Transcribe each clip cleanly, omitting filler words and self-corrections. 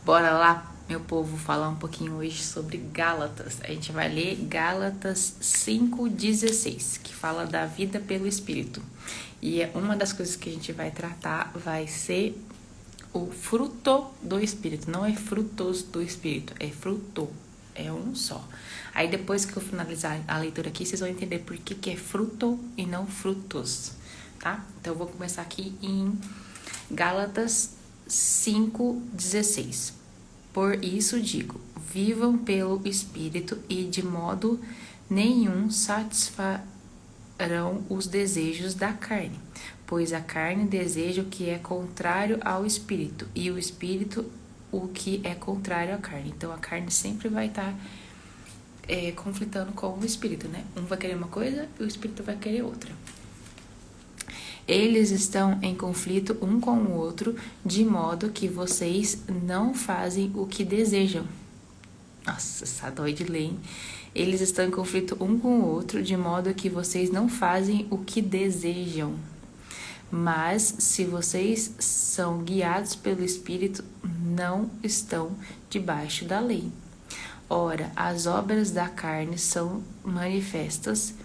Bora lá, meu povo, falar um pouquinho hoje sobre Gálatas. A gente vai ler Gálatas 5,16, que fala da vida pelo Espírito. E uma das coisas que a gente vai tratar vai ser o fruto do Espírito. Não é frutos do Espírito, é fruto. É um só. Aí depois que eu finalizar a leitura aqui, vocês vão entender por que é fruto e não frutos, tá? Então eu vou começar aqui em Gálatas 5,16. Por isso digo, vivam pelo Espírito e de modo nenhum satisfarão os desejos da carne, pois a carne deseja o que é contrário ao Espírito, e o Espírito o que é contrário à carne. Então a carne sempre vai estar conflitando com o Espírito, né? Um vai querer uma coisa e o Espírito vai querer outra. Eles estão em conflito um com o outro, de modo que vocês não fazem o que desejam. Nossa, essa dói de ler, hein? Eles estão em conflito um com o outro, de modo que vocês não fazem o que desejam. Mas, se vocês são guiados pelo Espírito, não estão debaixo da lei. Ora, as obras da carne são manifestas: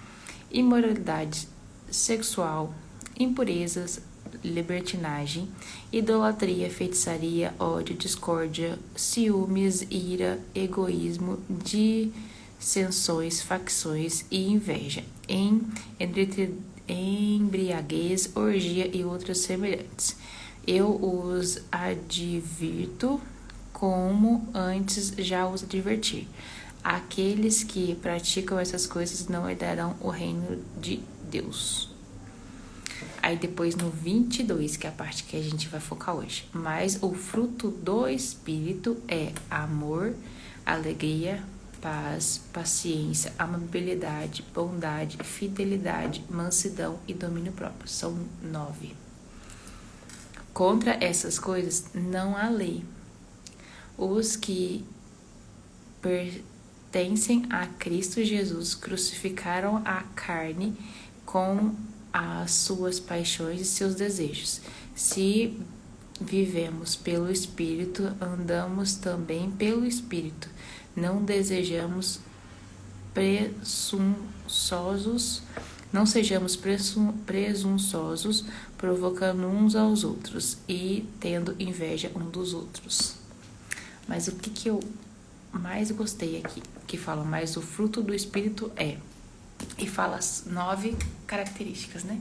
imoralidade sexual, impurezas, libertinagem, idolatria, feitiçaria, ódio, discórdia, ciúmes, ira, egoísmo, dissensões, facções e inveja, embriaguez, orgia e outras semelhantes. Eu os advirto como antes já os adverti. Aqueles que praticam essas coisas não herdarão o reino de Deus. Aí depois no 22, que é a parte que a gente vai focar hoje. Mas o fruto do Espírito é amor, alegria, paz, paciência, amabilidade, bondade, fidelidade, mansidão e domínio próprio. São 9. Contra essas coisas não há lei. Os que pertencem a Cristo Jesus crucificaram a carne com as suas paixões e seus desejos. Se vivemos pelo Espírito, andamos também pelo Espírito. Não desejamos presunçosos, não sejamos presunçosos, provocando uns aos outros e tendo inveja um dos outros. Mas o que eu mais gostei aqui, que fala mais o fruto do Espírito e fala as 9 características, né?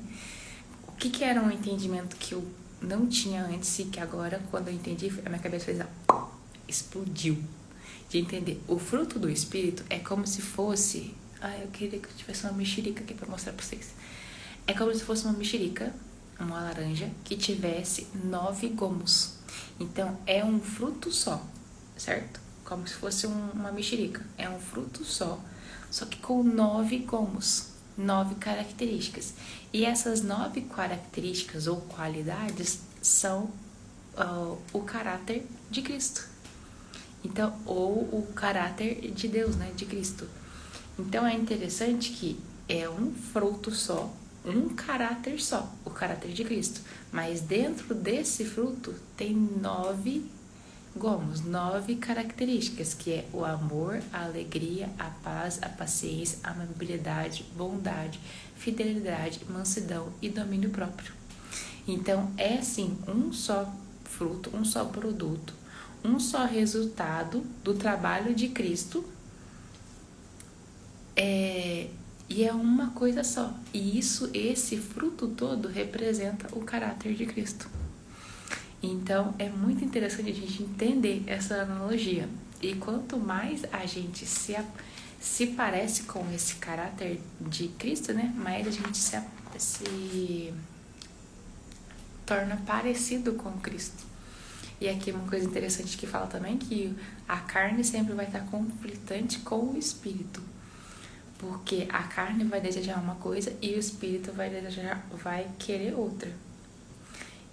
O que era um entendimento que eu não tinha antes e que agora, quando eu entendi, a minha cabeça fez explodiu. De entender, o fruto do Espírito é como se fosse... eu queria que eu tivesse uma mexerica aqui pra mostrar pra vocês. É como se fosse uma mexerica, uma laranja, que tivesse 9 gomos. Então, é um fruto só, certo? Como se fosse uma mexerica. É um fruto só que com 9 gomos, 9 características. E essas 9 características ou qualidades são o caráter de Cristo. Então, ou o caráter de Deus, né, de Cristo. Então, é interessante que é um fruto só, um caráter só, o caráter de Cristo. Mas dentro desse fruto tem 9 gomos, 9 características, que é o amor, a alegria, a paz, a paciência, a amabilidade, bondade, fidelidade, mansidão e domínio próprio. Então, é assim, um só fruto, um só produto, um só resultado do trabalho de Cristo, e é uma coisa só. E esse fruto todo representa o caráter de Cristo. Então, é muito interessante a gente entender essa analogia. E quanto mais a gente se parece com esse caráter de Cristo, né? Mais a gente se torna parecido com Cristo. E aqui uma coisa interessante que fala também que a carne sempre vai estar conflitante com o Espírito. Porque a carne vai desejar uma coisa e o Espírito vai querer outra.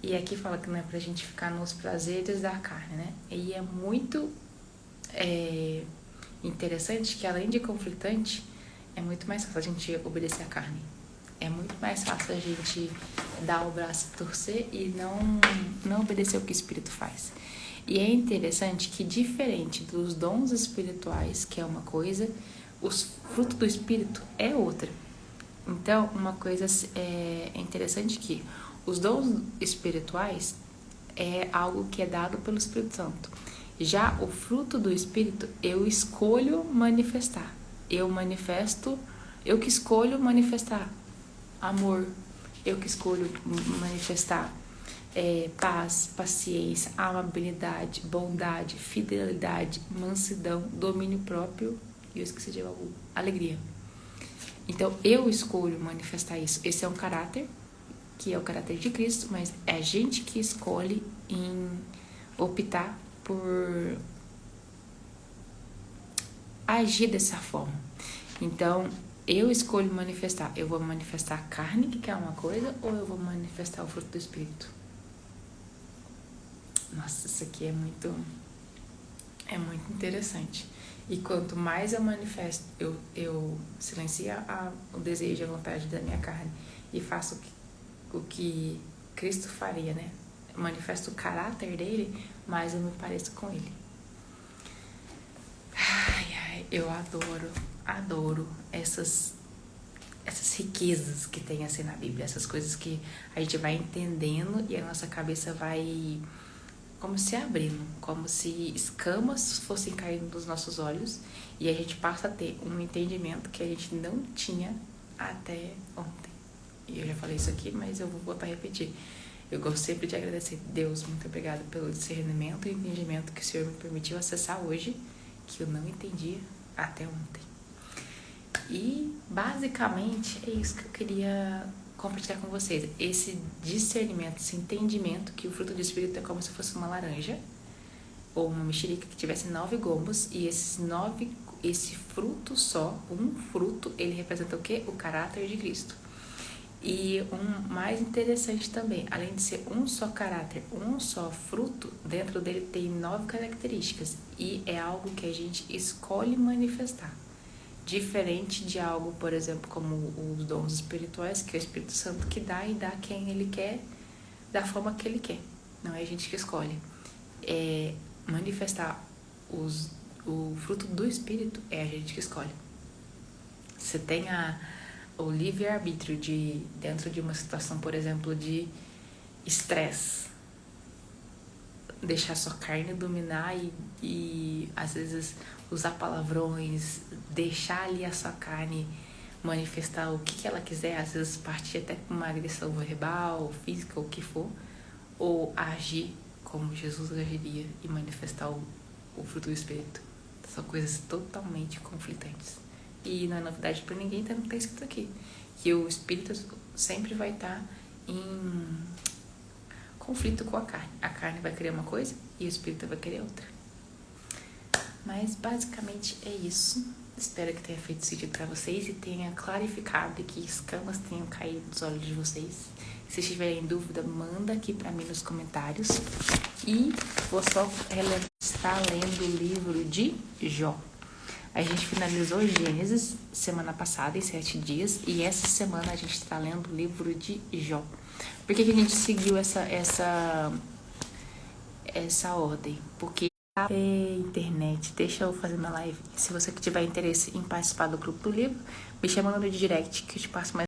E aqui fala que não é pra gente ficar nos prazeres da carne, né? E é muito interessante que, além de conflitante, é muito mais fácil a gente obedecer a carne. É muito mais fácil a gente dar o braço e torcer e não obedecer o que o Espírito faz. E é interessante que, diferente dos dons espirituais, que é uma coisa, os frutos do Espírito é outra. Então, uma coisa é interessante que os dons espirituais é algo que é dado pelo Espírito Santo. Já o fruto do Espírito, eu escolho manifestar. Eu que escolho manifestar amor. Eu que escolho manifestar paz, paciência, amabilidade, bondade, fidelidade, mansidão, domínio próprio e eu esqueci de algo, alegria. Então, eu escolho manifestar isso. Esse é um caráter, que é o caráter de Cristo, mas é a gente que escolhe em optar por agir dessa forma. Então, eu escolho manifestar. Eu vou manifestar a carne, que é uma coisa, ou eu vou manifestar o fruto do Espírito? Nossa, isso aqui é muito interessante. E quanto mais eu manifesto, eu silencio o desejo, a vontade da minha carne e faço o que Cristo faria, né? Eu manifesto o caráter dele, mais eu me pareço com ele. Ai, eu adoro essas riquezas que tem assim na Bíblia, essas coisas que a gente vai entendendo e a nossa cabeça vai como se abrindo, como se escamas fossem caindo dos nossos olhos e a gente passa a ter um entendimento que a gente não tinha até ontem. E eu já falei isso aqui, mas eu vou voltar a repetir. Eu gosto sempre de agradecer a Deus, muito obrigada pelo discernimento e entendimento que o Senhor me permitiu acessar hoje, que eu não entendia até ontem. E basicamente é isso que eu queria compartilhar com vocês, esse discernimento, esse entendimento que o fruto do Espírito é como se fosse uma laranja ou uma mexerica que tivesse 9 gomos e esse fruto só, um fruto, ele representa o quê? O caráter de Cristo. E mais interessante também, além de ser um só caráter, um só fruto, dentro dele tem 9 características e é algo que a gente escolhe manifestar. Diferente de algo, por exemplo, como os dons espirituais, que é o Espírito Santo que dá e dá quem ele quer, da forma que ele quer. Não é a gente que escolhe. Manifestar o fruto do Espírito é a gente que escolhe. Você tem o livre-arbítrio dentro de uma situação, por exemplo, de estresse. Deixar sua carne dominar e às vezes usar palavrões, deixar ali a sua carne manifestar o que ela quiser, às vezes partir até com uma agressão verbal, física, ou o que for, ou agir como Jesus agiria e manifestar o fruto do Espírito. São coisas totalmente conflitantes. E não é novidade para ninguém, tá escrito aqui, que o Espírito sempre vai estar em conflito com a carne. A carne vai querer uma coisa e o Espírito vai querer outra. Mas basicamente é isso. Espero que tenha feito sentido para vocês e tenha clarificado e que escamas tenham caído dos olhos de vocês. Se tiverem dúvida, manda aqui para mim nos comentários. E vou só relembrar, está lendo o livro de Jó. A gente finalizou Gênesis semana passada, em 7 dias, e essa semana a gente está lendo o livro de Jó. Por que a gente seguiu essa ordem? Porque internet, deixa eu fazer minha live. Se você tiver interesse em participar do grupo do livro, me chama no direct que eu te passo mais